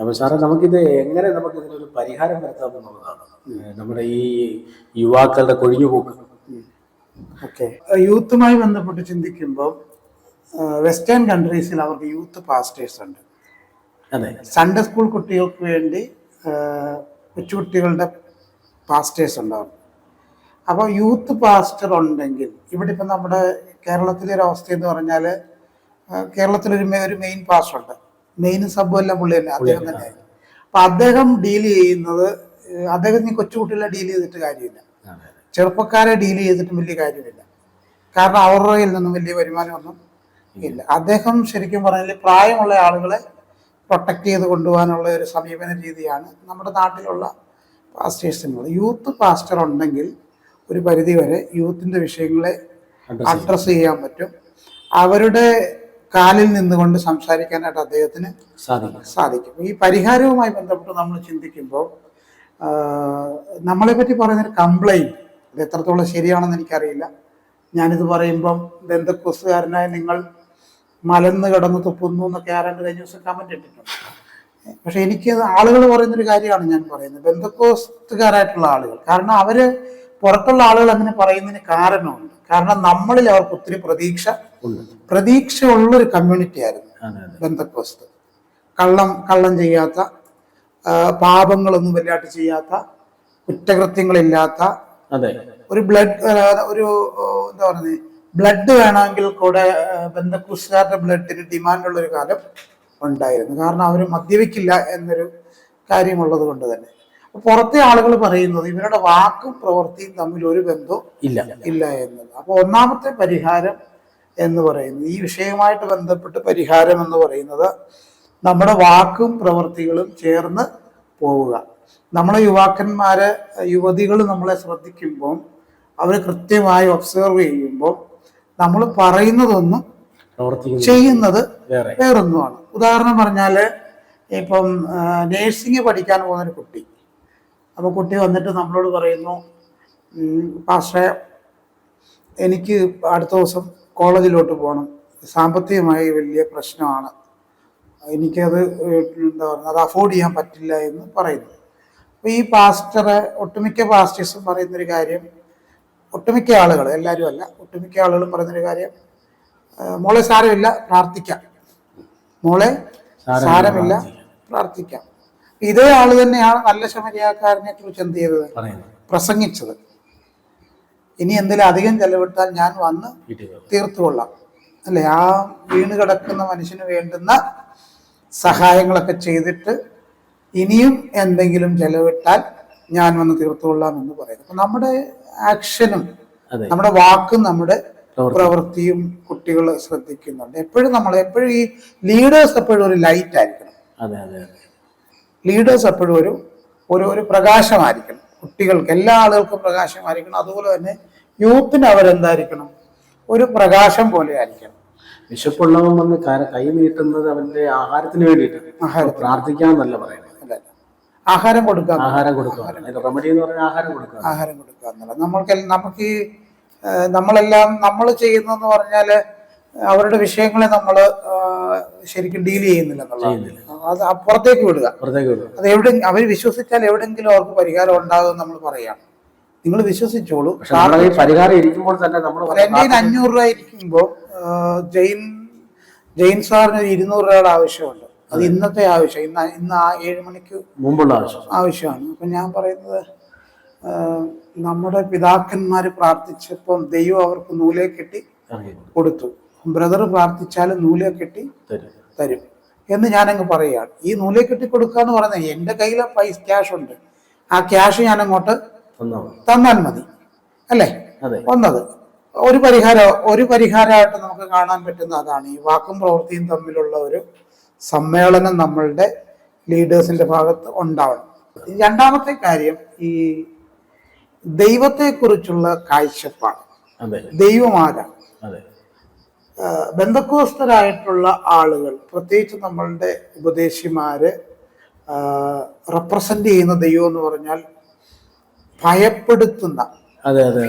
അപ്പോൾ സാറേ നമുക്കിത് എങ്ങനെ ഇതിനൊരു പരിഹാരം വരുത്താമെന്നുള്ളതാണ് നമ്മുടെ ഈ യുവാക്കളുടെ കൊഴിഞ്ഞുപോക്ക്. ഓക്കെ, യൂത്തുമായി ബന്ധപ്പെട്ട് ചിന്തിക്കുമ്പോൾ വെസ്റ്റേൺ കൺട്രീസിൽ അവർക്ക് യൂത്ത് പാസ്റ്റേഴ്സ് ഉണ്ട്. അതെ, സൺഡേ സ്കൂൾ കുട്ടികൾക്ക് വേണ്ടി കൊച്ചുകുട്ടികളുടെ പാസ്റ്റേഴ്സ് ഉണ്ടാവും. അപ്പോൾ യൂത്ത് പാസ്റ്റർ ഉണ്ടെങ്കിൽ ഇവിടെ ഇപ്പം നമ്മുടെ കേരളത്തിലെ ഒരു അവസ്ഥ എന്ന് പറഞ്ഞാൽ കേരളത്തിലൊരു മെയിൻ പാസ്റ്റർ ഉണ്ട്. മെയിൻ സബ് എല്ലാം പുള്ളി തന്നെ, അദ്ദേഹം തന്നെയാണ്. അപ്പം അദ്ദേഹം ഡീൽ ചെയ്യുന്നത്, അദ്ദേഹം ഈ കൊച്ചുകുട്ടികളെ ഡീൽ ചെയ്തിട്ട് കാര്യമില്ല, ചെറുപ്പക്കാരെ ഡീൽ ചെയ്തിട്ടും വലിയ കാര്യമില്ല. കാരണം അവരുടെ കയ്യിൽ നിന്നും വലിയ വരുമാനമൊന്നും ഇല്ല. അദ്ദേഹം ശരിക്കും പറഞ്ഞാൽ പ്രായമുള്ള ആളുകളെ പ്രൊട്ടക്ട് ചെയ്ത് കൊണ്ടുപോകാനുള്ള ഒരു സമീപന രീതിയാണ് നമ്മുടെ നാട്ടിലുള്ള പാസ്റ്റേഴ്സിനുള്ളത്. യൂത്ത് പാസ്റ്റർ ഉണ്ടെങ്കിൽ ഒരു പരിധിവരെ യൂത്തിൻ്റെ വിഷയങ്ങളെ അഡ്രസ്സ് ചെയ്യാൻ പറ്റും. അവരുടെ കാലിൽ നിന്നുകൊണ്ട് സംസാരിക്കാനായിട്ട് അദ്ദേഹത്തിന് സാധിക്കും. ഈ പരിഹാരവുമായി ബന്ധപ്പെട്ട് നമ്മൾ ചിന്തിക്കുമ്പോൾ നമ്മളെപ്പറ്റി പറയുന്നൊരു കംപ്ലൈൻറ്റ്, ഇത് എത്രത്തോളം ശരിയാണെന്ന് എനിക്കറിയില്ല. ഞാനിത് പറയുമ്പം ബന്ധക്കോസുകാരനായ നിങ്ങൾ മലന്ന് കിടന്ന് തുപ്പുന്നു എന്നൊക്കെ ആരാണ്ട് കഴിഞ്ഞ ദിവസം കമൻറ്റ് ഇട്ടിട്ടുണ്ട്. പക്ഷെ എനിക്ക് ആളുകൾ പറയുന്നൊരു കാര്യമാണ് ഞാൻ പറയുന്നത്, ബന്ധക്കോസ്തുകാരായിട്ടുള്ള ആളുകൾ. കാരണം അവർ പുറത്തുള്ള ആളുകൾ അങ്ങനെ പറയുന്നതിന് കാരണമുണ്ട്. കാരണം നമ്മളിൽ അവർക്ക് ഒത്തിരി പ്രതീക്ഷയുള്ളൊരു കമ്മ്യൂണിറ്റി ആയിരുന്നു ബന്ധക്കോസ്ത്. കള്ളം ചെയ്യാത്ത, പാപങ്ങളൊന്നും വലുതായിട്ട് ചെയ്യാത്ത, കുറ്റകൃത്യങ്ങളില്ലാത്ത, ഒരു എന്താ പറയുന്നത്, ബ്ലഡ് വേണമെങ്കിൽ കൂടെ ബന്ധക്കോസ്തുകാരുടെ ബ്ലഡിന് ഡിമാൻഡുള്ള ഒരു കാലം ഉണ്ടായിരുന്നു. കാരണം അവർ മദ്യപിക്കില്ല എന്നൊരു കാര്യമുള്ളത് കൊണ്ട് തന്നെ. പുറത്തെ ആളുകൾ പറയുന്നത് ഇവരുടെ വാക്കും പ്രവൃത്തിയും തമ്മിൽ ഒരു ബന്ധവും ഇല്ല എന്നത്. അപ്പോൾ ഒന്നാമത്തെ പരിഹാരം എന്ന് പറയുന്നത്, ഈ വിഷയവുമായിട്ട് ബന്ധപ്പെട്ട് പരിഹാരം എന്ന് പറയുന്നത്, നമ്മുടെ വാക്കും പ്രവൃത്തികളും ചേർന്ന് പോവുക. നമ്മളെ യുവതികൾ നമ്മളെ ശ്രദ്ധിക്കുമ്പോൾ, അവർ കൃത്യമായി ഒബ്സർവ് ചെയ്യുമ്പോൾ നമ്മൾ പറയുന്നതൊന്നും ചെയ്യുന്നത് വേറൊന്നുമാണ്. ഉദാഹരണം പറഞ്ഞാൽ, ഇപ്പം നേഴ്സിംഗ് പഠിക്കാൻ പോകുന്നൊരു കുട്ടി, അപ്പോൾ കുട്ടി വന്നിട്ട് നമ്മളോട് പറയുന്നു, പാസ്റ്ററെ എനിക്ക് അടുത്ത ദിവസം കോളേജിലോട്ട് പോകണം, സാമ്പത്തികമായി വലിയ പ്രശ്നമാണ്, എനിക്കത് എന്താ പറയുക, അത് അഫോർഡ് ചെയ്യാൻ പറ്റില്ല എന്ന് പറയുന്നു. അപ്പോൾ ഈ ഒട്ടുമിക്ക പാസ്റ്റേഴ്സും പറയുന്നൊരു കാര്യം, ഒട്ടുമിക്ക ആളുകൾ, എല്ലാവരും അല്ല, ഒട്ടുമിക്ക ആളുകളും പറയുന്നൊരു കാര്യം, മോളെ സാരമില്ല പ്രാർത്ഥിക്കാം, പ്രാർത്ഥിക്കാം. ഇതേ ആള് തന്നെയാണ് നല്ല ശമരിയാക്കാരനെ കുറിച്ച് എന്ത് ചെയ്തത്, പ്രസംഗിച്ചത്. ഇനി എന്തെങ്കിലും അധികം ചെലവിട്ടാൽ ഞാൻ വന്ന് തീർത്തുകൊള്ളാം, അല്ലെ? ആ വീണ് കിടക്കുന്ന മനുഷ്യന് വേണ്ടുന്ന സഹായങ്ങളൊക്കെ ചെയ്തിട്ട് ഇനിയും എന്തെങ്കിലും ചെലവിട്ടാൽ ഞാൻ വന്ന് തീർത്തുകൊള്ളാം എന്ന് പറയുന്നത്. അപ്പൊ നമ്മുടെ ആക്ഷനും നമ്മുടെ വാക്കും നമ്മുടെ പ്രവൃത്തിയും കുട്ടികൾ ശ്രദ്ധിക്കുന്നുണ്ട്. എപ്പോഴും ഈ ലീഡേഴ്സ് എപ്പോഴും ഒരു ലൈറ്റ് ആയിരിക്കണം. ലീഡേഴ്സ് എപ്പോഴും ഒരു പ്രകാശമായിരിക്കണം. കുട്ടികൾക്ക്, എല്ലാ ആളുകൾക്കും പ്രകാശമായിരിക്കണം. അതുപോലെ തന്നെ യൂത്തിന് അവരെന്തായിരിക്കണം, ഒരു പ്രകാശം പോലെ ആയിരിക്കണം. വിശപ്പുള്ളവൻ വന്ന് കൈ നീട്ടുന്നത് അവന്റെ ആഹാരത്തിന് വേണ്ടിയിട്ട്, പ്രാർത്ഥിക്കാന്നല്ല പറയുന്നത്. ആഹാരം കൊടുക്കുക, റെമഡി എന്ന് പറഞ്ഞാൽ ആഹാരം കൊടുക്കുക എന്നുള്ള. നമുക്ക് നമ്മളെല്ലാം നമ്മൾ ചെയ്യുന്നതെന്ന് പറഞ്ഞാൽ അവരുടെ വിഷയങ്ങളെ നമ്മൾ ശരിക്കും ഡീൽ ചെയ്യുന്നില്ല എന്നുള്ളതാണ്. അത് പുറത്തേക്ക് വിടുക. അത് അവർ വിശ്വസിച്ചാൽ എവിടെയെങ്കിലും അവർക്ക് പരിഹാരം ഉണ്ടാകും നമ്മൾ പറയാണ്. നിങ്ങൾ വിശ്വസിച്ചോളൂ. പരിഹാരം ഇരിക്കുമ്പോൾ തന്നെ നമ്മൾ എൻ്റെ 500 രൂപ ഇരിക്കുമ്പോൾ ജെയിൻ സാറിന് ഒരു 200 രൂപയുടെ ആവശ്യമുണ്ട്. അത് ഇന്നത്തെ ആവശ്യം, ഇന്ന് 7 മണിക്ക് മുമ്പുള്ള ആവശ്യമാണ്. അപ്പം ഞാൻ പറയുന്നത്, നമ്മുടെ പിതാക്കന്മാർ പ്രാർത്ഥിച്ചപ്പം ദൈവം അവർക്ക് നൂലെ കെട്ടി കൊടുത്തു. ബ്രദർ പ്രാർത്ഥിച്ചാലും നൂലെ കെട്ടി തരും എന്ന് ഞാനങ്ങ് പറയുകയാണ്. ഈ നൂലെ കെട്ടി കൊടുക്കുക എന്ന് പറയുന്നത്, എൻ്റെ കയ്യിൽ ക്യാഷ് ഉണ്ട്, ആ ക്യാഷ് ഞാൻ അങ്ങോട്ട് തന്നാൽ മതി, അല്ലേ? ഒരു പരിഹാരമായിട്ട് നമുക്ക് കാണാൻ പറ്റുന്ന അതാണ്. ഈ വാക്കും പ്രവൃത്തിയും തമ്മിലുള്ള ഒരു സമ്മേളനം നമ്മളുടെ ലീഡേഴ്സിന്റെ ഭാഗത്ത് ഉണ്ടാവണം. രണ്ടാമത്തെ കാര്യം, ഈ ദൈവത്തെക്കുറിച്ചുള്ള കാഴ്ചപ്പാട്. ദൈവമാരാണ്. ബന്ധക്കോസ്തരായിട്ടുള്ള ആളുകൾ, പ്രത്യേകിച്ച് നമ്മളുടെ ഉപദേശിമാര് റെപ്രസെന്റ് ചെയ്യുന്ന ദൈവം എന്ന് പറഞ്ഞാൽ ഭയപ്പെടുത്തുന്ന,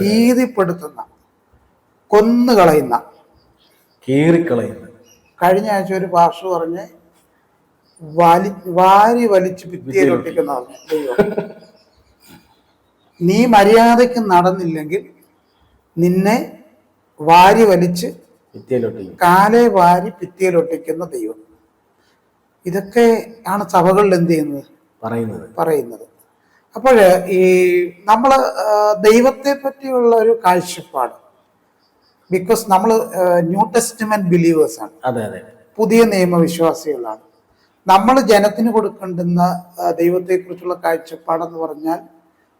ഭീതിപ്പെടുത്തുന്ന, കൊന്നുകളയുന്ന, കീറിക്കളയുന്ന. കഴിഞ്ഞ ആഴ്ച ഒരു പാസ്റ്റർ പറഞ്ഞ്, വാരി വലിച്ച് ഭിത്തിയിലൊട്ടിക്കുന്നതാണ് ദൈവം. നീ മര്യാദയ്ക്ക് നടന്നില്ലെങ്കിൽ നിന്നെ വാരി വലിച്ച് കാലെ വാരി ഭിത്തിയിലൊട്ടിക്കുന്ന ദൈവം. ഇതൊക്കെ ആണ് സഭകളിൽ എന്ത് ചെയ്യുന്നത്, പറയുന്നത്. അപ്പോൾ ഈ നമ്മൾ ദൈവത്തെ പറ്റിയുള്ള ഒരു കാഴ്ചപ്പാട്, ബിക്കോസ് നമ്മൾ ന്യൂ ടെസ്റ്റ്മെന്റ് ബിലീവേഴ്സ് ആണ്, പുതിയ നിയമവിശ്വാസികളാണ്. നമ്മൾ ജനത്തിന് കൊടുക്കേണ്ടുന്ന ദൈവത്തെക്കുറിച്ചുള്ള കാഴ്ചപ്പാടെന്ന് പറഞ്ഞാൽ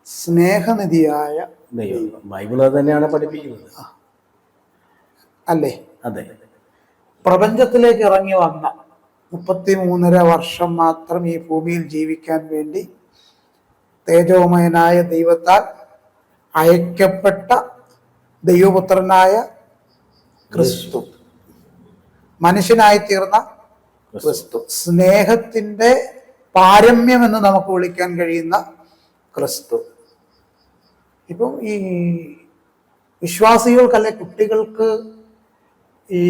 സ്നേഹനിധിയായ ദൈവം. ബൈബിൾ തന്നെയാണ് പഠിപ്പിക്കുന്നത്, അല്ലേ? അതെ. പ്രപഞ്ചത്തിലേക്ക് ഇറങ്ങി വന്ന 33.5 വർഷം മാത്രം ഈ ഭൂമിയിൽ ജീവിക്കാൻ വേണ്ടി തേജോമയനായ ദൈവത്താൽ അയക്കപ്പെട്ട ദൈവപുത്രനായ ക്രിസ്തു, മനുഷ്യനായി തീർന്ന ക്രിസ്തു, സ്നേഹത്തിന്റെ പാരമ്യം എന്ന് നമുക്ക് വിളിക്കാൻ കഴിയുന്ന ക്രിസ്തു. ഇപ്പം ഈ വിശ്വാസികൾക്കല്ലെ കുട്ടികൾക്ക് ഈ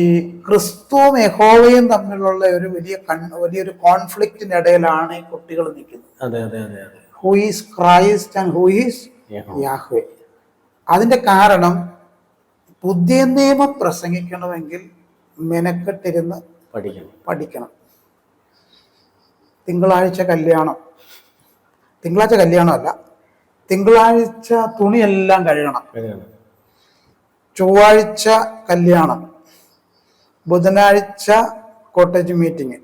ക്രിസ്തുവും യഹോവയും തമ്മിലുള്ള ഒരു വലിയൊരു കോൺഫ്ലിക്റ്റിനിടയിലാണ് ഈ കുട്ടികൾ നിൽക്കുന്നത്. Who is Christ and who is Yahweh. അതിന്റെ കാരണം പുതിയ നിയമം പ്രസംഗിക്കണമെങ്കിൽ മെനക്കെട്ടിരുന്ന് പഠിക്കണം. തിങ്കളാഴ്ച കല്യാണമല്ല, തിങ്കളാഴ്ച തുണിയെല്ലാം കഴുകണം, ചൊവ്വാഴ്ച കല്യാണം, ബുധനാഴ്ച കോട്ടേജ് മീറ്റിംഗ്,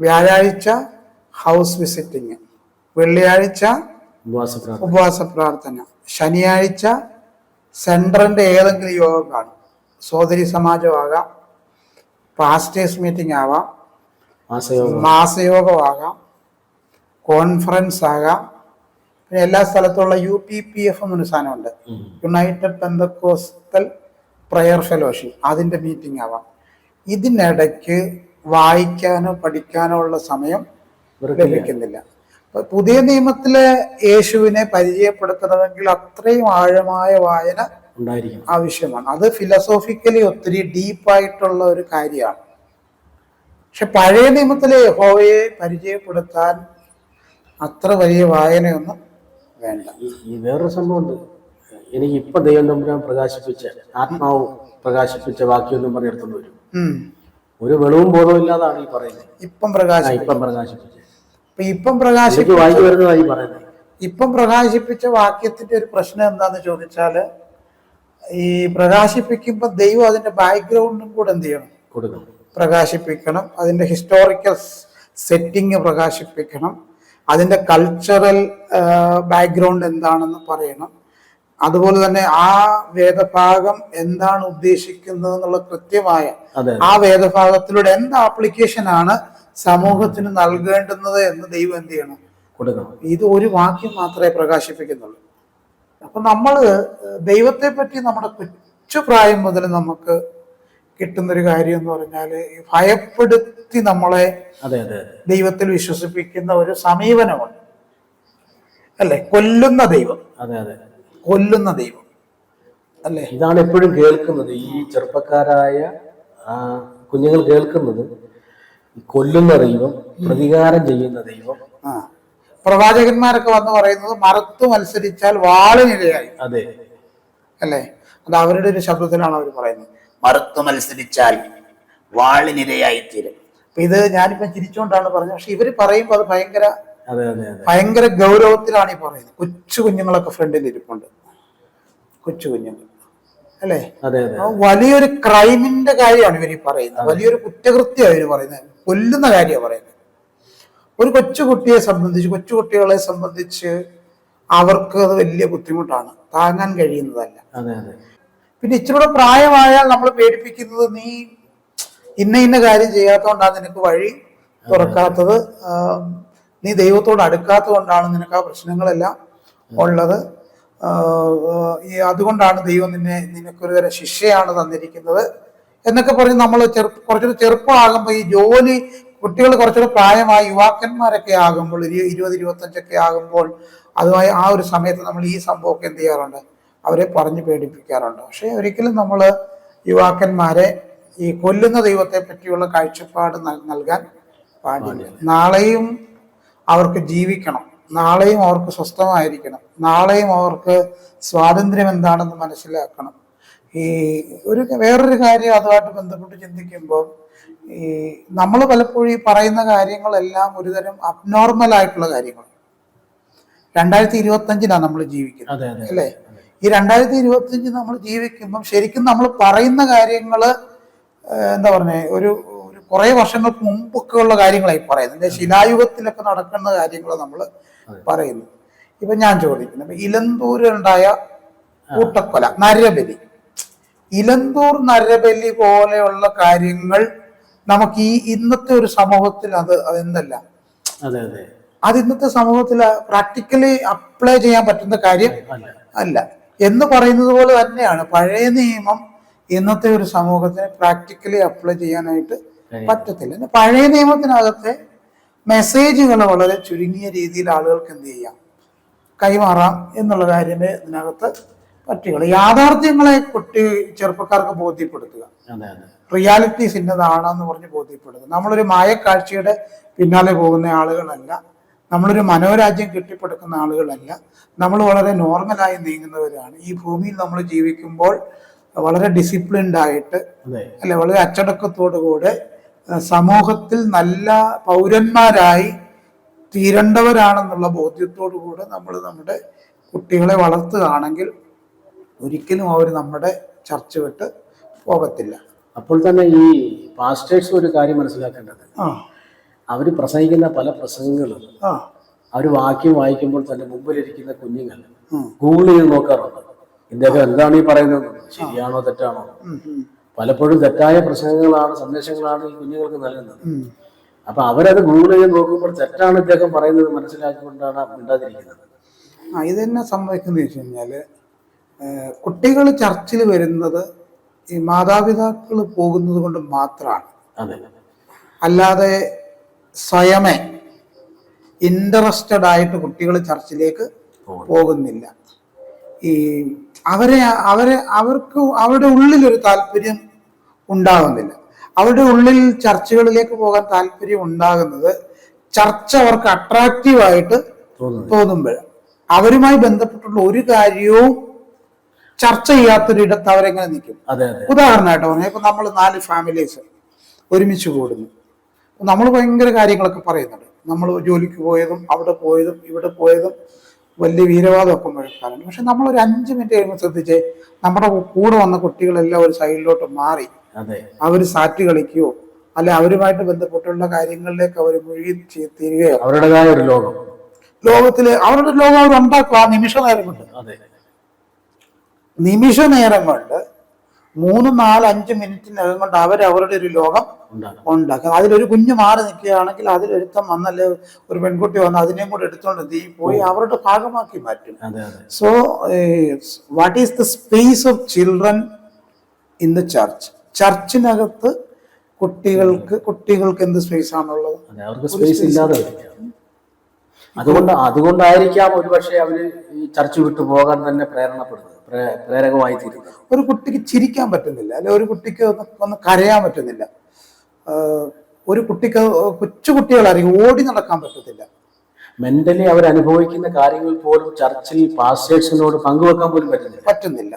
വ്യാഴാഴ്ച ഹൗസ് വിസിറ്റിംഗ്, വെള്ളിയാഴ്ച ഉപവാസ പ്രാർത്ഥന, ശനിയാഴ്ച സെൻട്രലിന്റെ ഏതെങ്കിലും യോഗം കാണും, സോദരി സമാജമാകാം, പാസ്റ്റേഴ്സ് മീറ്റിംഗ് ആവാം, മാസയോഗമാകാം, കോൺഫറൻസ് ആകാം. പിന്നെ എല്ലാ സ്ഥലത്തുള്ള UPPF എന്നൊരു സാധനമുണ്ട്, യുണൈറ്റഡ് പെന്തക്കോസ്റ്റൽ പ്രയർ ഫെലോഷിപ്പ്, അതിന്റെ മീറ്റിംഗ് ആവാം. ഇതിനിടയ്ക്ക് വായിക്കാനോ പഠിക്കാനോ ഉള്ള സമയം ലഭിക്കുന്നില്ല. പുതിയ നിയമത്തിലെ യേശുവിനെ പരിചയപ്പെടുത്തണമെങ്കിൽ അത്രയും ആഴമായ വായന ആവശ്യമാണ്. അത് ഫിലോസോഫിക്കലി ഒത്തിരി ഡീപ്പായിട്ടുള്ള ഒരു കാര്യമാണ്. പക്ഷെ പഴയ നിയമത്തിലെ യഹോവയെ പരിചയപ്പെടുത്താൻ അത്ര വലിയ വായനയൊന്നും വേണ്ട. ഈ വേറൊരു സംഭവമുണ്ട്, എനിക്ക് ഇപ്പൊ ദൈവം തമ്പുരാൻ പ്രകാശിപ്പിച്ച, ആത്മാവ് പ്രകാശിപ്പിച്ച വാക്യം പറഞ്ഞെടുത്തോണ്ട് വരും. ഒരു വെളവും ബോധവും ഇല്ലാതാണ് ഈ പറയുന്നത്. ഇപ്പം പ്രകാശിപ്പിച്ച വാക്യത്തിന്റെ ഒരു പ്രശ്നം എന്താന്ന് ചോദിച്ചാല്, ഈ പ്രകാശിപ്പിക്കുമ്പോ ദൈവം അതിന്റെ ബാക്ക്ഗ്രൗണ്ടും കൂടെ എന്ത് ചെയ്യണം, പ്രകാശിപ്പിക്കണം. അതിന്റെ ഹിസ്റ്റോറിക്കൽ സെറ്റിംഗ് പ്രകാശിപ്പിക്കണം, അതിന്റെ കൾച്ചറൽ ബാക്ക്ഗ്രൗണ്ട് എന്താണെന്ന് പറയണം. അതുപോലെ തന്നെ ആ വേദഭാഗം എന്താണ് ഉദ്ദേശിക്കുന്നത് എന്നുള്ള കൃത്യമായ ആ വേദഭാഗത്തിലൂടെ എന്ത് ആപ്ലിക്കേഷൻ ആണ് സമൂഹത്തിന് നൽകേണ്ടുന്നത് എന്ന് ദൈവം എന്ത് ചെയ്യണം, ഇത് ഒരു വാക്യം മാത്രമേ പ്രകാശിപ്പിക്കുന്നുള്ളൂ. അപ്പൊ നമ്മള് ദൈവത്തെ പറ്റി നമ്മുടെ കൊച്ചുപ്രായം മുതൽ നമുക്ക് കിട്ടുന്നൊരു കാര്യം എന്ന് പറഞ്ഞാല് ഭയപ്പെടുത്തി നമ്മളെ ദൈവത്തിൽ വിശ്വസിപ്പിക്കുന്ന ഒരു സമീപനമുണ്ട്, അല്ലെ? കൊല്ലുന്ന ദൈവം അല്ലെ? ഇതാണ് എപ്പോഴും കേൾക്കുന്നത്, ഈ ചെറുപ്പക്കാരായ കുഞ്ഞുങ്ങൾ കേൾക്കുന്നത്. കൊല്ലുന്ന ദൈവം, പ്രതികാരം ചെയ്യുന്ന ദൈവം. പ്രവാചകന്മാരൊക്കെ വന്ന് പറയുന്നത് മറുത്തു മത്സരിച്ചാൽ വാളിനിരയായി, അല്ലെ? അത് അവരുടെ ഒരു ശബ്ദത്തിലാണ് അവർ പറയുന്നത്, മറുത്തു മത്സരിച്ചാൽ വാളിനിരയായി തീരും. അപ്പൊ ഇത് ഞാനിപ്പം ചിരിച്ചുകൊണ്ടാണ് പറഞ്ഞത്, പക്ഷെ ഇവര് പറയുമ്പോൾ അത് ഭയങ്കര ഗൗരവത്തിലാണ് ഈ പറയുന്നത്. കൊച്ചു കുഞ്ഞുങ്ങളൊക്കെ ഫ്രണ്ടിൽ ഇരിപ്പുണ്ട്, കൊച്ചു കുഞ്ഞുങ്ങൾ, അല്ലെ? വലിയൊരു ക്രൈമിന്റെ കാര്യമാണ് ഇവർ പറയുന്നത്, വലിയൊരു കുറ്റകൃത്യമാണ് ഇവർ പറയുന്നത്, കൊല്ലുന്ന കാര്യമാണ് പറയുന്നത്. ഒരു കൊച്ചുകുട്ടികളെ സംബന്ധിച്ച് അവർക്ക് അത് വലിയ ബുദ്ധിമുട്ടാണ്, താങ്ങാൻ കഴിയുന്നതല്ല. പിന്നെ ഇച്ചിരൂടെ പ്രായമായാൽ നമ്മൾ പേടിപ്പിക്കുന്നത്, നീ ഇന്ന കാര്യം ചെയ്യാത്തതുകൊണ്ടാണ് നിനക്ക് വഴി തുറക്കാത്തത്, നീ ദൈവത്തോട് അടുക്കാത്തത് കൊണ്ടാണ് നിനക്ക് ആ പ്രശ്നങ്ങളെല്ലാം ഉള്ളത്, അതുകൊണ്ടാണ് ദൈവം നിനക്കൊരു തരം ശിക്ഷയാണ് തന്നിരിക്കുന്നത് എന്നൊക്കെ പറഞ്ഞ് നമ്മൾ കുറച്ചുകൂടെ ചെറുപ്പമാകുമ്പോൾ, ഈ ജോലി കുട്ടികൾ കുറച്ചുകൂടെ പ്രായമായി യുവാക്കന്മാരൊക്കെ ആകുമ്പോൾ, 20-25 ആകുമ്പോൾ, അതുമായി ആ ഒരു സമയത്ത് നമ്മൾ ഈ സംഭവമൊക്കെ എന്ത് ചെയ്യാറുണ്ട്, അവരെ പറഞ്ഞ് പേടിപ്പിക്കാറുണ്ട്. പക്ഷെ ഒരിക്കലും നമ്മൾ യുവാക്കന്മാരെ ഈ കൊല്ലുന്ന ദൈവത്തെ പറ്റിയുള്ള കാഴ്ചപ്പാട് നൽകാൻ പാടില്ല. നാളെയും അവർക്ക് ജീവിക്കണം, നാളെയും അവർക്ക് സ്വസ്ഥമായിരിക്കണം, നാളെയും അവർക്ക് സ്വാതന്ത്ര്യം എന്താണെന്ന് മനസ്സിലാക്കണം. ഈ വേറൊരു കാര്യം അതുമായിട്ട് ബന്ധപ്പെട്ട് ചിന്തിക്കുമ്പോൾ, ഈ നമ്മൾ പലപ്പോഴും ഈ പറയുന്ന കാര്യങ്ങളെല്ലാം ഒരുതരം അബ്നോർമൽ ആയിട്ടുള്ള കാര്യങ്ങൾ. 2025 നമ്മൾ ജീവിക്കുന്നത് അല്ലേ? ഈ 2025 നമ്മൾ ജീവിക്കുമ്പം ശരിക്കും നമ്മൾ പറയുന്ന കാര്യങ്ങള് എന്താ പറഞ്ഞേ, ഒരു കുറെ വർഷങ്ങൾക്ക് മുമ്പൊക്കെ ഉള്ള കാര്യങ്ങളായി പറയുന്നത്. ശിലായുഗത്തിലൊക്കെ നടക്കുന്ന കാര്യങ്ങൾ നമ്മൾ പറയുന്നു. ഇപ്പൊ ഞാൻ ചോദിക്കുന്നു, ഇലന്തൂരുണ്ടായ കൂട്ടക്കൊല, നരബലി, ഇലന്തൂർ നരബലി പോലെയുള്ള കാര്യങ്ങൾ നമുക്ക് ഈ ഇന്നത്തെ ഒരു സമൂഹത്തിൽ അതെന്തല്ല, അത് ഇന്നത്തെ സമൂഹത്തിൽ പ്രാക്ടിക്കലി അപ്ലൈ ചെയ്യാൻ പറ്റുന്ന കാര്യം അല്ല എന്ന് പറയുന്നത് പോലെ തന്നെയാണ് പഴയ നിയമം ഇന്നത്തെ ഒരു സമൂഹത്തിന് പ്രാക്ടിക്കലി അപ്ലൈ ചെയ്യാനായിട്ട് പറ്റത്തില്ല. പഴയ നിയമത്തിനകത്തെ മെസ്സേജുകൾ വളരെ ചുരുങ്ങിയ രീതിയിൽ ആളുകൾക്ക് എന്ത് ചെയ്യാം, കൈമാറാം എന്നുള്ള കാര്യമേ ഇതിനകത്ത് പറ്റുകയുള്ളൂ. യാഥാർത്ഥ്യങ്ങളെ ചെറുപ്പക്കാർക്ക് ബോധ്യപ്പെടുത്തുക, റിയാലിറ്റീസ് ഇന്നതാണെന്ന് പറഞ്ഞ് ബോധ്യപ്പെടുത്തുക. നമ്മളൊരു മായക്കാഴ്ചയുടെ പിന്നാലെ പോകുന്ന ആളുകളല്ല, നമ്മളൊരു മനോരാജ്യം കെട്ടിപ്പടുക്കുന്ന ആളുകളല്ല, നമ്മൾ വളരെ നോർമലായി നീങ്ങുന്നവരാണ്. ഈ ഭൂമിയിൽ നമ്മൾ ജീവിക്കുമ്പോൾ വളരെ ഡിസിപ്ലിൻഡ് ആയിട്ട് അല്ലെ, വളരെ അച്ചടക്കത്തോടു കൂടെ സമൂഹത്തിൽ നല്ല പൗരന്മാരായി തീരേണ്ടവരാണെന്നുള്ള ബോധ്യത്തോടു കൂടെ നമ്മൾ നമ്മുടെ കുട്ടികളെ വളർത്തുകയാണെങ്കിൽ ഒരിക്കലും അവർ നമ്മുടെ ചർച്ച വിട്ട് പോകത്തില്ല. അപ്പോൾ തന്നെ ഈ പാസ്റ്റേഴ്സ് ഒരു കാര്യം മനസ്സിലാക്കേണ്ടത്, അവർ പ്രസംഗിക്കുന്ന പല പ്രസംഗങ്ങളും അവർ വാക്യം വായിക്കുമ്പോൾ തന്നെ മുമ്പിലിരിക്കുന്ന കുഞ്ഞുങ്ങൾ ഗൂഗിൾ ചെയ്ത് നോക്കാറുണ്ട്, ഇദ്ദേഹം എന്താണ് ഈ പറയുന്നത്, ശരിയാണോ തെറ്റാണോ. പലപ്പോഴും തെറ്റായ പ്രസംഗങ്ങളാണ്, സന്ദേശങ്ങളാണ് ഈ കുഞ്ഞുങ്ങൾക്ക് നൽകുന്നത്. അപ്പൊ അവരത് ഗൂഗിൾ ചെയ്ത് നോക്കുമ്പോൾ തെറ്റാണ് ഇദ്ദേഹം പറയുന്നത് മനസ്സിലാക്കിക്കൊണ്ടാണ് മിണ്ടാതിരിക്കുന്നത്. ഇതെന്നെ സംഭവിക്കുന്നത് വെച്ച് കഴിഞ്ഞാല്, കുട്ടികൾ ചർച്ചിൽ വരുന്നത് ഈ മാതാപിതാക്കൾ പോകുന്നത് കൊണ്ട് മാത്രമാണ്. അല്ലാതെ സ്വയമേ ഇൻട്രസ്റ്റഡ് കുട്ടികൾ ചർച്ചിലേക്ക് പോകുന്നില്ല. ഈ അവർക്ക് അവരുടെ ഉള്ളിലൊരു താല്പര്യം ഉണ്ടാകുന്നില്ല. അവരുടെ ഉള്ളിൽ ചർച്ചകളിലേക്ക് പോകാൻ താല്പര്യം ഉണ്ടാകുന്നത് ചർച്ച അവർക്ക് അട്രാക്റ്റീവായിട്ട് തോന്നുമ്പോഴാണ്. അവരുമായി ബന്ധപ്പെട്ടുള്ള ഒരു കാര്യവും ചർച്ച ചെയ്യാത്തൊരിടത്ത് അവരെങ്ങനെ നിൽക്കും. ഉദാഹരണമായിട്ട് പറഞ്ഞാൽ, ഇപ്പൊ നമ്മൾ 4 ഫാമിലീസ് ഒരുമിച്ച് കൂടുന്നു, നമ്മൾ ഭയങ്കര കാര്യങ്ങളൊക്കെ പറയുന്നുണ്ട്. നമ്മൾ ജോലിക്ക് പോയതും അവിടെ പോയതും ഇവിടെ പോയതും വലിയ വീരവാദമൊക്കെ മുഴക്കാറുണ്ട്. പക്ഷെ നമ്മളൊരു 5 മിനിറ്റ് കഴിയുമ്പോൾ ശ്രദ്ധിച്ചേ, നമ്മുടെ കൂടെ വന്ന കുട്ടികളെല്ലാം ഒരു സൈഡിലോട്ട് മാറി അവർ സാറ്റ് കളിക്കുകയോ അല്ലെ അവരുമായിട്ട് ബന്ധപ്പെട്ടുള്ള കാര്യങ്ങളിലേക്ക് അവർ മുഴുകി തീരുകയോ, അവരുടേതായ ഒരു ലോകത്തില് അവരുടെ ലോകം അവർ ഉണ്ടാക്കും. ആ നിമിഷ നേരം കൊണ്ട് 3, 4, 5 മിനിറ്റിനകം കൊണ്ട് അവരവരുടെ ഒരു ലോകം ഉണ്ടാക്കും. അതിലൊരു കുഞ്ഞ് മാറി നിൽക്കുകയാണെങ്കിൽ അതിലൊരുത്തം വന്നല്ലേ ഒരു പെൺകുട്ടി വന്ന് അതിനെയും കൂടെ എടുത്തോണ്ട് തീ പോയി അവരുടെ ഭാഗമാക്കി മാറ്റും. So what is the space of children in the church? ചർച്ചിനകത്ത് കുട്ടികൾക്ക് എന്ത് സ്പേസ് ആണുള്ളത്? അതുകൊണ്ടായിരിക്കാം ഒരുപക്ഷെ അവര് ഈ ചർച്ച വിട്ടു പോകാൻ തന്നെ പ്രേരകമായി തീരുന്നത്. ഒരു കുട്ടിക്ക് ചിരിക്കാൻ പറ്റുന്നില്ല, അല്ലെ ഒരു കുട്ടിക്ക് ഒന്ന് കരയാൻ പറ്റുന്നില്ല, ഒരു കുട്ടിക്ക് കൊച്ചുകുട്ടികളായിരിക്കും ഓടി നടക്കാൻ പറ്റത്തില്ല. മെന്റലി അവർ അനുഭവിക്കുന്ന കാര്യങ്ങൾ പോലും ചർച്ചിൽ പാസ്റ്റേഴ്സിനോട് പങ്കുവെക്കാൻ പോലും പറ്റുന്നില്ല.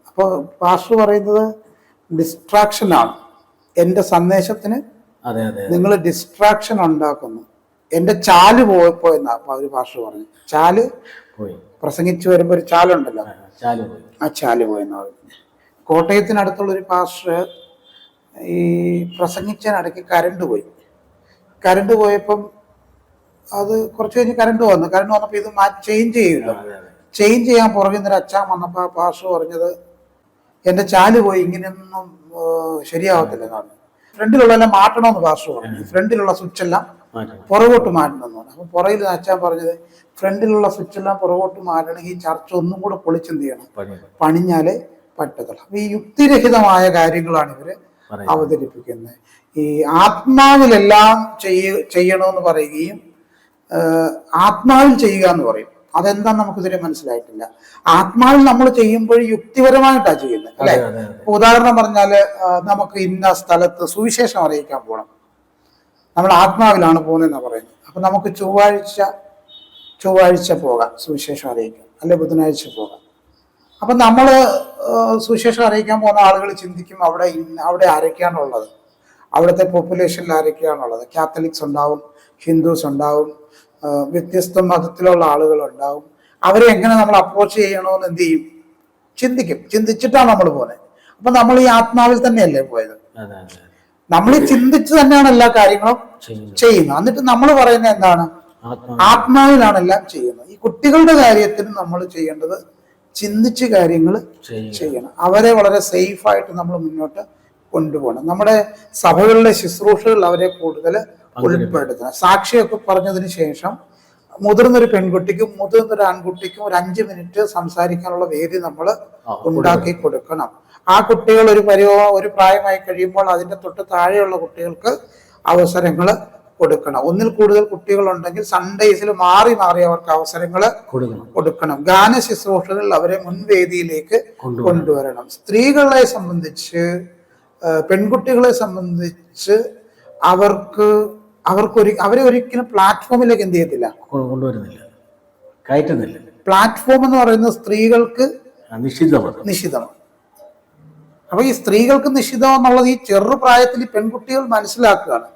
അപ്പോൾ പാസ്റ്റർ പറയുന്നത് ഡിസ്ട്രാക്ഷനാണ്. എൻ്റെ സന്ദേശത്തിന് നിങ്ങൾ ഡിസ്ട്രാക്ഷൻ ഉണ്ടാക്കുന്നു. എൻ്റെ ചാല് പോയെന്നാ ഒരു പാസ്റ്റർ പറഞ്ഞു. ചാല് പോയി പ്രസംഗിച്ചു വരുമ്പോൾ ഒരു ചാലുണ്ടല്ലോ, ആ ചാല് പോയെന്നാ പറഞ്ഞു. കോട്ടയത്തിനടുത്തുള്ള ഒരു പാസ്റ്റർ ഈ പ്രസംഗിച്ചതിനിടയ്ക്ക് കരണ്ട് പോയപ്പം അത് കുറച്ച് കഴിഞ്ഞ് കരണ്ട് വന്നപ്പോൾ ഇത് ചേഞ്ച് ചെയ്യാൻ പുറകിൽ നിന്നൊരു അച്ഛൻ വന്നപ്പോൾ ആ പാസ്റ്റർ പറഞ്ഞത്, എൻ്റെ ചാല് പോയി, ഇങ്ങനെയൊന്നും ശരിയാവത്തില്ല എന്നാണ്. ഫ്രണ്ടിലുള്ളതെല്ലാം മാറ്റണമെന്ന് പാസ്റ്റർ പറഞ്ഞു. ഫ്രണ്ടിലുള്ള സ്വിച്ച് എല്ലാം പുറകോട്ട് മാറ്റണമെന്ന് പറഞ്ഞു. അപ്പൊ പുറകിൽ അച്ഛൻ പറഞ്ഞത്, ഫ്രണ്ടിലുള്ള സ്വിച്ച് എല്ലാം പുറകോട്ട് മാറ്റണമെങ്കിൽ ഈ ചർച്ച ഒന്നും കൂടെ പൊളിച്ചെന്ത് ചെയ്യണം, പണിഞ്ഞാലേ പറ്റത്തുള്ളൂ. അപ്പൊ ഈ യുക്തിരഹിതമായ കാര്യങ്ങളാണ് ഇവര് അവതരിപ്പിക്കുന്നത്. ഈ ആത്മാവിലെല്ലാം ചെയ്യണമെന്ന് പറയുകയും ആത്മാവിൽ ചെയ്യുക എന്ന് പറയും. അതെന്താ നമുക്കിതുവരെ മനസ്സിലായിട്ടില്ല. ആത്മാവിൽ നമ്മൾ ചെയ്യുമ്പോൾ യുക്തിപരമായിട്ടാണ് ചെയ്യുന്നത്, അല്ലെ? ഉദാഹരണം പറഞ്ഞാല്, നമുക്ക് ഇന്ന സ്ഥലത്ത് സുവിശേഷം അറിയിക്കാൻ പോകണം. നമ്മൾ ആത്മാവിലാണ് പോകുന്നതെന്നാണ് പറയുന്നത്. അപ്പൊ നമുക്ക് ചൊവ്വാഴ്ച പോകാം സുവിശേഷം അറിയിക്കാം, അല്ലെ ബുധനാഴ്ച പോകാം. അപ്പൊ നമ്മള് സുവിശേഷം അറിയിക്കാൻ പോകുന്ന ആളുകൾ ചിന്തിക്കും അവിടെ ആരൊക്കെയാണുള്ളത്, അവിടുത്തെ പോപ്പുലേഷനിൽ ആരൊക്കെയാണുള്ളത്. കാത്തലിക്സ് ഉണ്ടാവും, ഹിന്ദുസ് ഉണ്ടാവും, വ്യത്യസ്ത മതത്തിലുള്ള ആളുകൾ ഉണ്ടാവും. അവരെ എങ്ങനെ നമ്മൾ അപ്രോച്ച് ചെയ്യണമെന്ന് എന്ത് ചെയ്യും, ചിന്തിച്ചിട്ടാണ് നമ്മൾ പോകുന്നത്. അപ്പൊ നമ്മൾ ഈ ആത്മാവിൽ തന്നെയല്ലേ പോയത്. നമ്മൾ ചിന്തിച്ച് തന്നെയാണ് എല്ലാ കാര്യങ്ങളും ചെയ്യുന്നത്. എന്നിട്ട് നമ്മൾ പറയുന്നത് എന്താണ്, ആത്മാവിലാണ് എല്ലാം ചെയ്യുന്നത്. ഈ കുട്ടികളുടെ കാര്യത്തിന് നമ്മൾ ചെയ്യേണ്ടത് ചിന്തിച്ച് കാര്യങ്ങൾ ചെയ്യണം. അവരെ വളരെ സേഫ് ആയിട്ട് നമ്മൾ മുന്നോട്ട് കൊണ്ടുപോകണം. നമ്മുടെ സഭകളിലെ ശുശ്രൂഷകൾ അവരെ കൂടുതൽ ഉൾപ്പെടുത്തണം. സാക്ഷിയൊക്കെ പറഞ്ഞതിന് ശേഷം മുതിർന്നൊരു പെൺകുട്ടിക്കും മുതിർന്നൊരു ആൺകുട്ടിക്കും ഒരു 5 മിനിറ്റ് സംസാരിക്കാനുള്ള വേദി നമ്മൾ ഉണ്ടാക്കി കൊടുക്കണം. ആ കുട്ടികൾ ഒരു പ്രായമായി കഴിയുമ്പോൾ അതിന്റെ തൊട്ട് താഴെയുള്ള കുട്ടികൾക്ക് അവസരങ്ങൾ കൊടുക്കണം. ഒന്നിൽ കൂടുതൽ കുട്ടികളുണ്ടെങ്കിൽ സൺഡേസിൽ മാറി അവർക്ക് അവസരങ്ങൾ കൊടുക്കണം. ഗാന ശുശ്രൂഷകളിൽ അവരെ മുൻവേദിയിലേക്ക് കൊണ്ടുവരണം. സ്ത്രീകളെ സംബന്ധിച്ച്, പെൺകുട്ടികളെ സംബന്ധിച്ച് അവരെ ഒരിക്കലും പ്ലാറ്റ്ഫോമിലേക്ക് എന്ത് ചെയ്യത്തില്ല, കൊണ്ടുവരുന്നില്ല, കയറ്റുന്നില്ല. പ്ലാറ്റ്ഫോം എന്ന് പറയുന്നത് സ്ത്രീകൾക്ക് നിഷിദ്ധമാണ്. അപ്പൊ ഈ സ്ത്രീകൾക്ക് നിഷിദ്ധം എന്നുള്ളത് ഈ ചെറുപ്രായത്തിൽ പെൺകുട്ടികൾ മനസ്സിലാക്കുകയാണ്.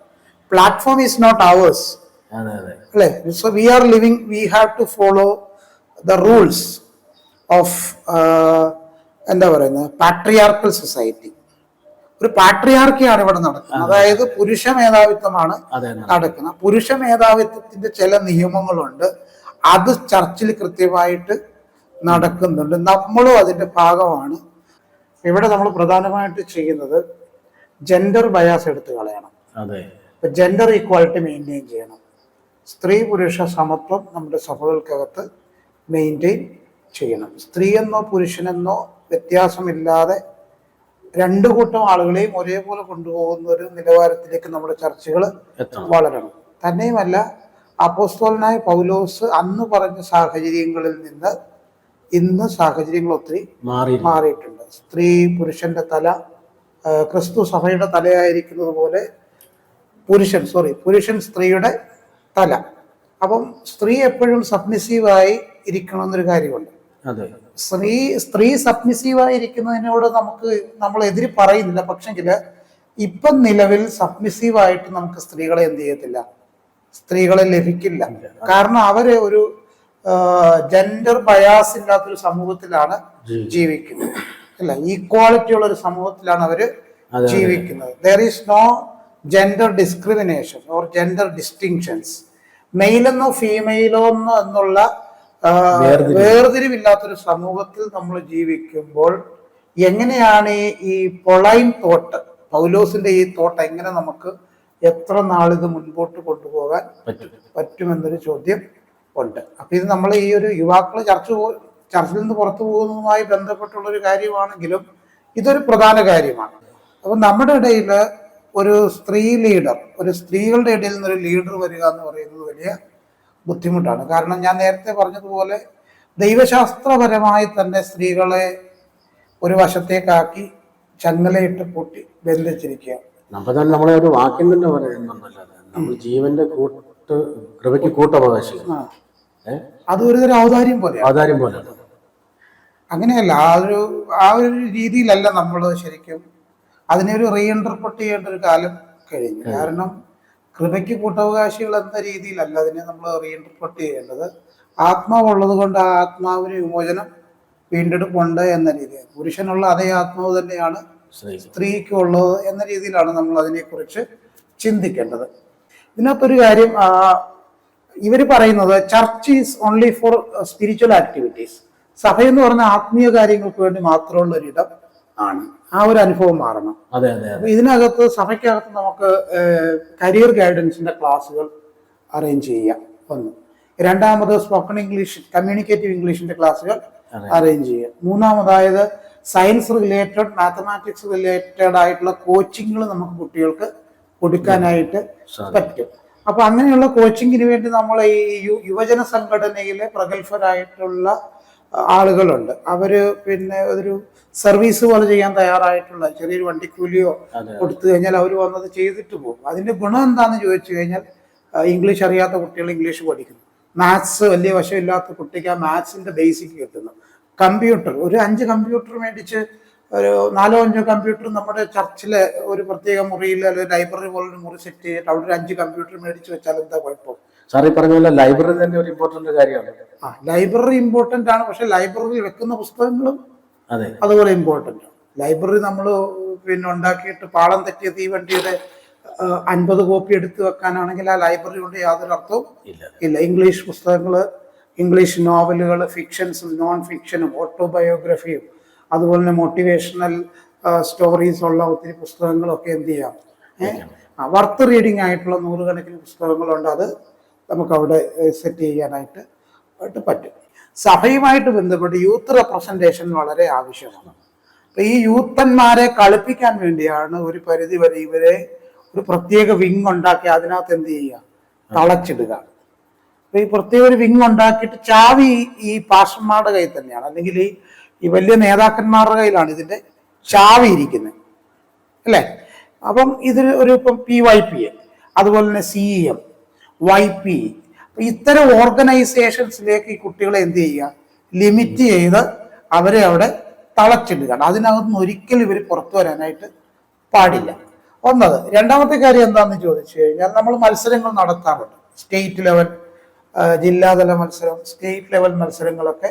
പ്ലാറ്റ്ഫോം ഈസ് നോട്ട് അവേഴ്സ്, അല്ലെ? So we have to follow the rules of എന്താ പറയുന്നത്, പാട്രിയാർക്കൽ സൊസൈറ്റി. ഒരു പാട്രിയാർക്കിയാണ് ഇവിടെ നടക്കുന്നത്. അതായത് പുരുഷ മേധാവിത്വമാണ് നടക്കുന്നത്. പുരുഷ മേധാവിത്വത്തിന്റെ ചില നിയമങ്ങളുണ്ട്, അത് ചർച്ചിൽ കൃത്യമായിട്ട് നടക്കുന്നുണ്ട്. നമ്മളും അതിന്റെ ഭാഗമാണ്. ഇവിടെ നമ്മൾ പ്രധാനമായിട്ട് ചെയ്യുന്നത് ജെൻഡർ ബയാസ് എടുത്തു കളയണം. ജെൻഡർ ഈക്വാലിറ്റി മെയിൻറ്റെയിൻ ചെയ്യണം. സ്ത്രീ പുരുഷ സമത്വം നമ്മുടെ സഭകൾക്കകത്ത് മെയിൻറ്റെയിൻ ചെയ്യണം. സ്ത്രീയെന്നോ പുരുഷനെന്നോ വ്യത്യാസമില്ലാതെ രണ്ടു കൂട്ടം ആളുകളെയും ഒരേപോലെ കൊണ്ടുപോകുന്ന ഒരു നിലവാരത്തിലേക്ക് നമ്മുടെ ചർച്ചകൾ വളരണം. തന്നെയുമല്ല, അപ്പോസ്തലനായ പൗലോസ് അന്ന് പറഞ്ഞ സാഹചര്യങ്ങളിൽ നിന്ന് ഇന്ന് സാഹചര്യങ്ങൾ ഒത്തിരി മാറിയിട്ടുണ്ട്. സ്ത്രീ പുരുഷന്റെ തല, ക്രിസ്തു സഭയുടെ തലയായിരിക്കുന്നത് പോലെ പുരുഷൻ സ്ത്രീയുടെ തല. അപ്പം സ്ത്രീ എപ്പോഴും സബ്മിസീവായി ഇരിക്കണമെന്നൊരു കാര്യമുണ്ട്. സ്ത്രീ സബ്മിസീവായി ഇരിക്കുന്നതിനോട് നമ്മൾ എതിര് പറയുന്നില്ല. പക്ഷെങ്കിൽ ഇപ്പം നിലവിൽ സബ്മിസീവായിട്ട് നമുക്ക് സ്ത്രീകളെ എന്ത് ചെയ്യത്തില്ല, സ്ത്രീകളെ ലഭിക്കില്ല. കാരണം അവര് ഒരു ജെൻഡർ ബയാസ് ഇല്ലാത്തൊരു സമൂഹത്തിലാണ് ജീവിക്കുന്നത്, അല്ല, ഈക്വാളിറ്റി ഉള്ള ഒരു സമൂഹത്തിലാണ് അവര് ജീവിക്കുന്നത്. There is no gender discrimination or gender distinctions. മെയിലെന്നോ ഫീമെയിലോ എന്നുള്ള വേർതിരിവില്ലാത്തൊരു സമൂഹത്തിൽ നമ്മൾ ജീവിക്കുമ്പോൾ എങ്ങനെയാണ് ഈ പൊളൈൻ തോട്ട്, പൗലോസിന്റെ ഈ തോട്ട് എങ്ങനെ നമുക്ക് എത്ര നാളിത് മുൻപോട്ട് കൊണ്ടുപോകാൻ പറ്റുമെന്നൊരു ചോദ്യം ഉണ്ട്. അപ്പൊ ഇത് നമ്മൾ ഈ ഒരു യുവാക്കൾ ചർച്ചിൽ നിന്ന് പുറത്തു പോകുന്നതുമായി ബന്ധപ്പെട്ടുള്ള ഒരു കാര്യമാണെങ്കിലും ഇതൊരു പ്രധാന കാര്യമാണ്. അപ്പൊ നമ്മുടെ ഇടയിൽ ഒരു സ്ത്രീ ലീഡർ, ഒരു സ്ത്രീകളുടെ ഇടയിൽ നിന്നൊരു ലീഡർ വരിക എന്ന് പറയുന്നത് വലിയ ബുദ്ധിമുട്ടാണ്. കാരണം ഞാൻ നേരത്തെ പറഞ്ഞതുപോലെ ദൈവശാസ്ത്രപരമായി തന്നെ സ്ത്രീകളെ ഒരു വശത്തേക്കാക്കി ചങ്ങലയിട്ട് പൂട്ടി ബന്ധിച്ചിരിക്കുക. നമ്മളെ ഒരു വാക്യം തന്നെ പറയുന്നുണ്ടല്ലോ, നമ്മൾ ജീവന്റെ കൃപയ്ക്ക് കൂട്ടവകാശി. അത് ഒരുതരം ഔദാര്യം പോലെ. അങ്ങനെയല്ല, ആ ഒരു രീതിയിലല്ല നമ്മൾ ശരിക്കും അതിനെ ഒരു റീഇന്റർപ്രറ്റ് ചെയ്യേണ്ട ഒരു കാലം കഴിഞ്ഞു. കാരണം കൃപയ്ക്ക് കൂട്ടവകാശികൾ എന്ന രീതിയിലല്ല അതിനെ നമ്മൾ റീഇന്റർപ്രറ്റ് ചെയ്യേണ്ടത്. ആത്മാവുള്ളത് കൊണ്ട് ആ ആത്മാവിന് വിമോചനം വീണ്ടെടുപ്പുണ്ട് എന്ന രീതിയിൽ, പുരുഷനുള്ള അതേ ആത്മാവ് തന്നെയാണ് സ്ത്രീക്കുള്ളത് എന്ന രീതിയിലാണ് നമ്മൾ അതിനെക്കുറിച്ച് ചിന്തിക്കേണ്ടത്. ഇതിനകത്തൊരു കാര്യം ഇവർ പറയുന്നത്, church is only four spiritual activities. സഭ എന്ന് പറഞ്ഞ ആത്മീയ കാര്യങ്ങൾക്ക് വേണ്ടി മാത്രമുള്ള ഒരിടം ആണ്. ആ ഒരു അനുഭവം മാറണം. അപ്പൊ ഇതിനകത്ത് സഭയ്ക്കകത്ത് നമുക്ക് കരിയർ ഗൈഡൻസിന്റെ ക്ലാസ്സുകൾ അറേഞ്ച് ചെയ്യാം. ഒന്ന്. രണ്ടാമത് സ്പോക്കൺ ഇംഗ്ലീഷ്, കമ്മ്യൂണിക്കേറ്റീവ് ഇംഗ്ലീഷിന്റെ ക്ലാസ്സുകൾ അറേഞ്ച് ചെയ്യാം. മൂന്നാമതായത് സയൻസ് റിലേറ്റഡ്, മാത്തമാറ്റിക്സ് റിലേറ്റഡ് ആയിട്ടുള്ള കോച്ചിങ്ങുകൾ നമുക്ക് കുട്ടികൾക്ക് കൊടുക്കാനായിട്ട് പറ്റും. അപ്പൊ അങ്ങനെയുള്ള കോച്ചിങ്ങിന് വേണ്ടി നമ്മൾ ഈ യുവജന സംഘടനയിലെ പ്രഗത്ഭരായിട്ടുള്ള ആളുകളുണ്ട്. അവര് പിന്നെ ഒരു സർവീസ് പോലെ ചെയ്യാൻ തയ്യാറായിട്ടുള്ള ചെറിയൊരു വണ്ടിക്കൂലിയോ കൊടുത്തു കഴിഞ്ഞാൽ അവർ വന്നത് ചെയ്തിട്ട് പോകും. അതിന്റെ ഗുണം എന്താണെന്ന് ചോദിച്ചു കഴിഞ്ഞാൽ ഇംഗ്ലീഷ് അറിയാത്ത കുട്ടികൾ ഇംഗ്ലീഷ് പഠിക്കുന്നു. മാത്സ് വലിയ വശമില്ലാത്ത കുട്ടിക്ക് ആ മാത്സിന്റെ ബേസിക് കിട്ടുന്നു. കമ്പ്യൂട്ടർ ഒരു 5 കമ്പ്യൂട്ടർ മേടിച്ച് ഒരു 4-5 കമ്പ്യൂട്ടർ നമ്മുടെ ചർച്ചിലെ ഒരു പ്രത്യേക മുറിയിൽ അല്ലെങ്കിൽ ലൈബ്രറി പോലൊരു മുറി സെറ്റ് ചെയ്തിട്ട് അവിടെ ഒരു 5 കമ്പ്യൂട്ടർ മേടിച്ച് വെച്ചാൽ എന്താ കുഴപ്പം? സാർ ഈ പറഞ്ഞ പോലെ ലൈബ്രറി തന്നെ ഒരു ഇമ്പോർട്ടന്റ് കാര്യമാണ്. ലൈബ്രറി ഇമ്പോർട്ടന്റ് ആണ്. പക്ഷെ ലൈബ്രറിയിൽ വെക്കുന്ന പുസ്തകങ്ങളും അതുപോലെ ഇമ്പോർട്ടന്റ് ആണ്. ലൈബ്രറി നമ്മൾ പിന്നെ ഉണ്ടാക്കിയിട്ട് പാളം തെറ്റിയ തീവണ്ടിയുടെ 50 കോപ്പി എടുത്തു വെക്കാനാണെങ്കിൽ ആ ലൈബ്രറി കൊണ്ട് യാതൊരു അർത്ഥവും ഇല്ല. ഇംഗ്ലീഷ് പുസ്തകങ്ങൾ, ഇംഗ്ലീഷ് നോവലുകൾ, ഫിക്ഷൻസും നോൺ ഫിക്ഷനും ഓട്ടോബയോഗ്രഫിയും അതുപോലെ തന്നെ മോട്ടിവേഷണൽ സ്റ്റോറീസ് ഉള്ള ഒത്തിരി പുസ്തകങ്ങളൊക്കെ എന്ത് ചെയ്യാം, വർത്ത് റീഡിങ് ആയിട്ടുള്ള 100 കണക്കിന് പുസ്തകങ്ങളുണ്ട്. അത് നമുക്കവിടെ സെറ്റ് ചെയ്യാനായിട്ട് പറ്റും. സഭയുമായിട്ട് ബന്ധപ്പെട്ട് യൂത്ത് റെപ്രസെൻറ്റേഷൻ വളരെ ആവശ്യമാണ്. അപ്പം ഈ യൂത്തന്മാരെ കളിപ്പിക്കാൻ വേണ്ടിയാണ് ഒരു പരിധി വരെ ഇവരെ ഒരു പ്രത്യേക വിങ് ഉണ്ടാക്കി അതിനകത്ത് എന്ത് ചെയ്യുക, തളച്ചിടുക. അപ്പൊ ഈ പ്രത്യേക ഒരു വിങ് ഉണ്ടാക്കിയിട്ട് ചാവി ഈ പാസ്റ്റർമാരുടെ കയ്യിൽ തന്നെയാണ്, അല്ലെങ്കിൽ ഈ വലിയ നേതാക്കന്മാരുടെ കയ്യിലാണ് ഇതിന്റെ ചാവി ഇരിക്കുന്നത്, അല്ലേ? അപ്പം ഇതിൽ ഒരു ഇപ്പം PYPA, അതുപോലെ തന്നെ CEM, YP, ഇത്തരം ഓർഗനൈസേഷൻസിലേക്ക് ഈ കുട്ടികളെ എന്ത് ചെയ്യുക, ലിമിറ്റ് ചെയ്ത് അവരെ അവിടെ തളച്ചിടുകയാണ്. അതിനകത്തുനിന്ന് ഒരിക്കലും ഇവർ പുറത്തു വരാനായിട്ട് പാടില്ല. ഒന്നത്. രണ്ടാമത്തെ കാര്യം എന്താണെന്ന് ചോദിച്ചു കഴിഞ്ഞാൽ നമ്മൾ മത്സരങ്ങൾ നടത്താറുണ്ട്. സ്റ്റേറ്റ് ലെവൽ, ജില്ലാതല മത്സരം, സ്റ്റേറ്റ് ലെവൽ മത്സരങ്ങളൊക്കെ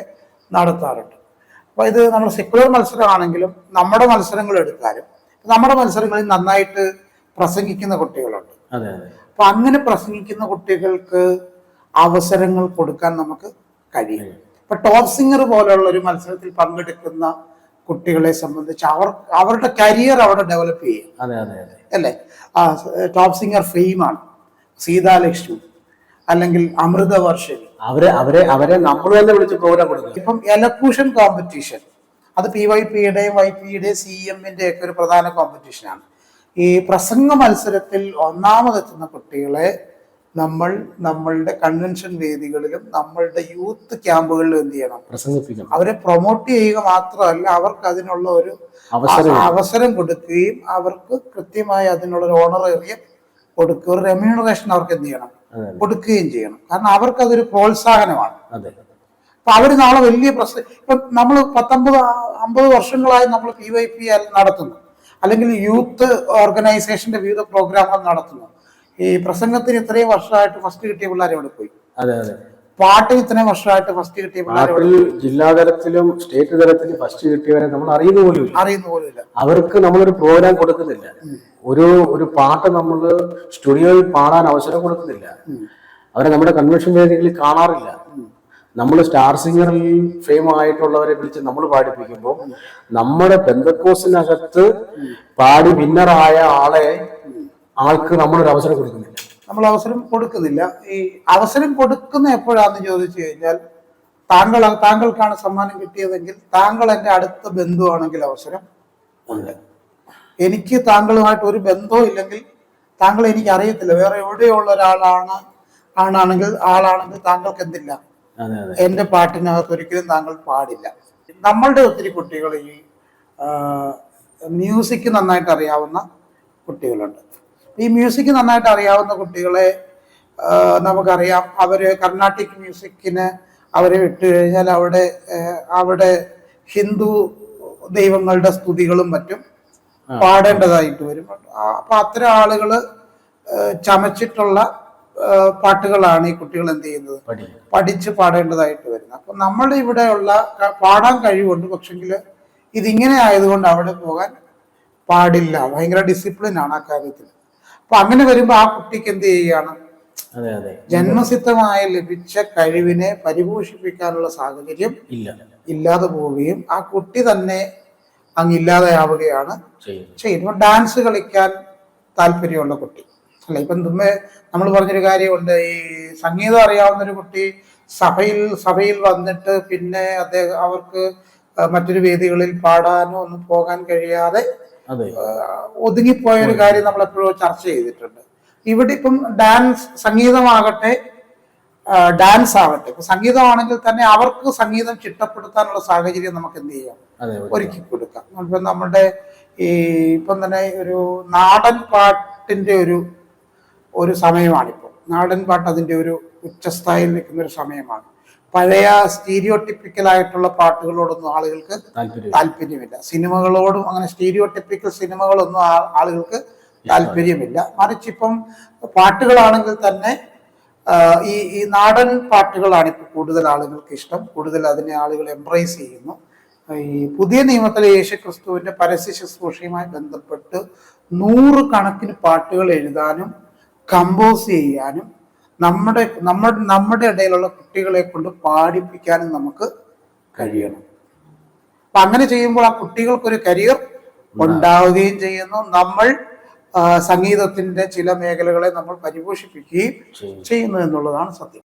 നടത്താറുണ്ട്. അപ്പോൾ ഇത് നമ്മൾ സെക്കുലർ മത്സരമാണെങ്കിലും നമ്മുടെ മത്സരങ്ങൾ എടുത്താലും നമ്മുടെ മത്സരങ്ങളിൽ നന്നായിട്ട് പ്രസംഗിക്കുന്ന കുട്ടികളുണ്ട്. അപ്പൊ അങ്ങനെ പ്രസംഗിക്കുന്ന കുട്ടികൾക്ക് അവസരങ്ങൾ കൊടുക്കാൻ നമുക്ക് കഴിയും. ഇപ്പൊ ടോപ്പ് സിംഗർ പോലെയുള്ള ഒരു മത്സരത്തിൽ പങ്കെടുക്കുന്ന കുട്ടികളെ സംബന്ധിച്ച് അവരുടെ കരിയർ അവിടെ ഡെവലപ്പ് ചെയ്യും, അല്ലേ? ടോപ്പ് സിംഗർ ഫെയിമാണ് സീതാലക്ഷ്മി അല്ലെങ്കിൽ അമൃതവർഷിണി, അവരെ നമ്മൾ തന്നെ വിളിച്ച് പ്രോഗ്രാം കൊടുക്കും. ഇപ്പം എലക്യൂഷൻ കോമ്പറ്റീഷൻ, അത് PYPയുടെയും YPയുടെയും CEMന്റെ ഒക്കെ ഒരു പ്രധാന കോമ്പറ്റീഷനാണ്. ഈ പ്രസംഗ മത്സരത്തിൽ ഒന്നാമതെത്തുന്ന കുട്ടികളെ നമ്മൾ നമ്മളുടെ കൺവെൻഷൻ വേദികളിലും നമ്മളുടെ യൂത്ത് ക്യാമ്പുകളിലും എന്ത് ചെയ്യണം, പ്രസംഗിപ്പിക്കണം. അവരെ പ്രൊമോട്ട് ചെയ്യുക മാത്രമല്ല, അവർക്ക് അതിനുള്ള ഒരു അവസരം കൊടുക്കുകയും അവർക്ക് കൃത്യമായി അതിനുള്ള ഒരു ഓണറേറിയം കൊടുക്കുക, ഒരു റെമ്യൂണറേഷൻ അവർക്ക് എന്ത് ചെയ്യണം, കൊടുക്കുകയും ചെയ്യണം. കാരണം അവർക്ക് അതൊരു പ്രോത്സാഹനമാണ്. അപ്പൊ അവര് നാളെ വലിയ ഇപ്പൊ നമ്മൾ 19-50 വർഷങ്ങളായി നമ്മൾ PYP നടത്തുന്നു, അല്ലെങ്കിൽ യൂത്ത് ഓർഗനൈസേഷന്റെ വിവിധ പ്രോഗ്രാമുകൾ നടത്തുന്നു. ഈ പ്രസംഗത്തിന് ഇത്രയും വർഷമായിട്ട് ഫസ്റ്റ് കിട്ടിയ പിള്ളേർ എവിടെ പോയി? പാട്ടിന് ഇത്രയും വർഷമായിട്ട് ഫസ്റ്റ് കിട്ടിയ പിള്ളേർ ജില്ലാതലത്തിലും സ്റ്റേറ്റ് തലത്തിലും ഫസ്റ്റ് കിട്ടിയവരെ നമ്മൾ അറിയുന്ന പോലുമില്ല. അവർക്ക് നമ്മളൊരു പ്രോഗ്രാം കൊടുക്കുന്നില്ല, ഒരു പാട്ട് നമ്മൾ സ്റ്റുഡിയോയിൽ പാടാൻ അവസരം കൊടുക്കുന്നില്ല, അവരെ നമ്മുടെ കൺവെൻഷൻ വേദികളിൽ കാണാറില്ല. നമ്മൾ സ്റ്റാർ സിംഗറിൽ ഫെയിം ആയിട്ടുള്ളവരെ വിളിച്ച് നമ്മൾ പാടിപ്പിക്കുമ്പോൾ നമ്മുടെ പെന്തക്കോസിനകത്ത് പാടി വിന്നറായ ആൾക്ക് നമ്മളൊരു അവസരം കൊടുക്കുന്നില്ല. നമ്മൾ അവസരം കൊടുക്കുന്നില്ല. ഈ അവസരം കൊടുക്കുന്ന എപ്പോഴാന്ന് ചോദിച്ചു കഴിഞ്ഞാൽ, താങ്കൾക്കാണ് സമ്മാനം കിട്ടിയതെങ്കിൽ താങ്കൾ എൻ്റെ അടുത്ത ബന്ധുവാണെങ്കിൽ അവസരം ഉണ്ട്. എനിക്ക് താങ്കളുമായിട്ട് ഒരു ബന്ധവും ഇല്ലെങ്കിൽ, താങ്കൾ എനിക്ക് അറിയത്തില്ല, വേറെ എവിടെയുള്ള ആളാണെങ്കിൽ താങ്കൾക്ക് എന്തില്ല, എന്റെ പാട്ടിനകത്ത് ഒരിക്കലും താങ്കൾ പാടില്ല. നമ്മളുടെ ഒത്തിരി കുട്ടികൾ ഈ മ്യൂസിക് നന്നായിട്ട് അറിയാവുന്ന കുട്ടികളുണ്ട്. ഈ മ്യൂസിക് നന്നായിട്ട് അറിയാവുന്ന കുട്ടികളെ നമുക്കറിയാം, അവര് കർണാട്ടിക് മ്യൂസിക്കിന് അവരെ വിട്ടു കഴിഞ്ഞാൽ അവിടെ ഹിന്ദു ദൈവങ്ങളുടെ സ്തുതികളും മറ്റും പാടേണ്ടതായിട്ട് വരും. അപ്പൊ അത്തരം ആളുകള് ചമച്ചിട്ടുള്ള പാട്ടുകളാണ് ഈ കുട്ടികൾ എന്ത് ചെയ്യുന്നത്, പഠിച്ച് പാടേണ്ടതായിട്ട് വരുന്നത്. അപ്പൊ നമ്മുടെ ഇവിടെയുള്ള പാടാൻ കഴിവുണ്ട്, പക്ഷെങ്കിൽ ഇതിങ്ങനെ ആയതുകൊണ്ട് അവിടെ പോകാൻ പാടില്ല. ഭയങ്കര ഡിസിപ്ലിൻ ആണ് ആ കാര്യത്തിൽ. അപ്പൊ അങ്ങനെ വരുമ്പോ ആ കുട്ടിക്ക് എന്ത് ചെയ്യുകയാണ്, ജന്മസിദ്ധമായി ലഭിച്ച കഴിവിനെ പരിപോഷിപ്പിക്കാനുള്ള സാഹചര്യം ഇല്ലാതെ പോവുകയും ആ കുട്ടി തന്നെ അങ്ങില്ലാതെയാവുകയാണ് ചെയ്യുന്നത്. ഡാൻസ് കളിക്കാൻ താല്പര്യമുള്ള കുട്ടി, അല്ല, ഇപ്പം നമ്മൾ പറഞ്ഞൊരു കാര്യമുണ്ട്, ഈ സംഗീതം അറിയാവുന്ന ഒരു കുട്ടി സഭയിൽ വന്നിട്ട് പിന്നെ അവർക്ക് മറ്റൊരു വേദികളിൽ പാടാനോ ഒന്നും പോകാൻ കഴിയാതെ ഒതുങ്ങിപ്പോയൊരു കാര്യം നമ്മൾ എപ്പോഴും ചർച്ച ചെയ്തിട്ടുണ്ട്. ഇവിടെ ഇപ്പം സംഗീതമാകട്ടെ ഡാൻസ് ആവട്ടെ, ഇപ്പൊ സംഗീതമാണെങ്കിൽ തന്നെ അവർക്ക് സംഗീതം ചിട്ടപ്പെടുത്താനുള്ള സാഹചര്യം നമുക്ക് എന്ത് ചെയ്യാം, ഒരുക്കി കൊടുക്കാം. ഇപ്പം നമ്മുടെ ഈ ഇപ്പം തന്നെ ഒരു നാടൻ പാട്ടിന്റെ ഒരു സമയമാണിപ്പോൾ. നാടൻ പാട്ട് അതിന്റെ ഒരു ഉച്ചസ്ഥായിൽ നിൽക്കുന്ന ഒരു സമയമാണ്. പഴയ സ്റ്റീരിയോടിപ്പിക്കലായിട്ടുള്ള പാട്ടുകളോടൊന്നും ആളുകൾക്ക് താല്പര്യമില്ല. സിനിമകളോടും അങ്ങനെ സ്റ്റീരിയോടിപ്പിക്കൽ സിനിമകളൊന്നും ആളുകൾക്ക് താല്പര്യമില്ല. മറിച്ച് ഇപ്പം പാട്ടുകളാണെങ്കിൽ തന്നെ ഈ നാടൻ പാട്ടുകളാണ് ഇപ്പോൾ കൂടുതൽ ആളുകൾക്ക് ഇഷ്ടം. കൂടുതൽ അതിനെ ആളുകൾ എംബ്രേസ് ചെയ്യുന്നു. ഈ പുതിയ നിയമത്തിലെ യേശുക്രിസ്തുവിന്റെ പരസ്യ ശുശ്രൂഷയുമായി ബന്ധപ്പെട്ട് 100 കണക്കിന് പാട്ടുകൾ എഴുതാനും കമ്പോസ് ചെയ്യാനും നമ്മുടെ ഇടയിലുള്ള കുട്ടികളെ കൊണ്ട് പാടിപ്പിക്കാനും നമുക്ക് കഴിയണം. അപ്പൊ അങ്ങനെ ചെയ്യുമ്പോൾ ആ കുട്ടികൾക്കൊരു കരിയർ ഉണ്ടാവുകയും ചെയ്യുന്നു. നമ്മൾ സംഗീതത്തിന്റെ ചില മേഖലകളെ നമ്മൾ പരിപോഷിപ്പിക്കുകയും ചെയ്യുന്നു എന്നുള്ളതാണ് സത്യം.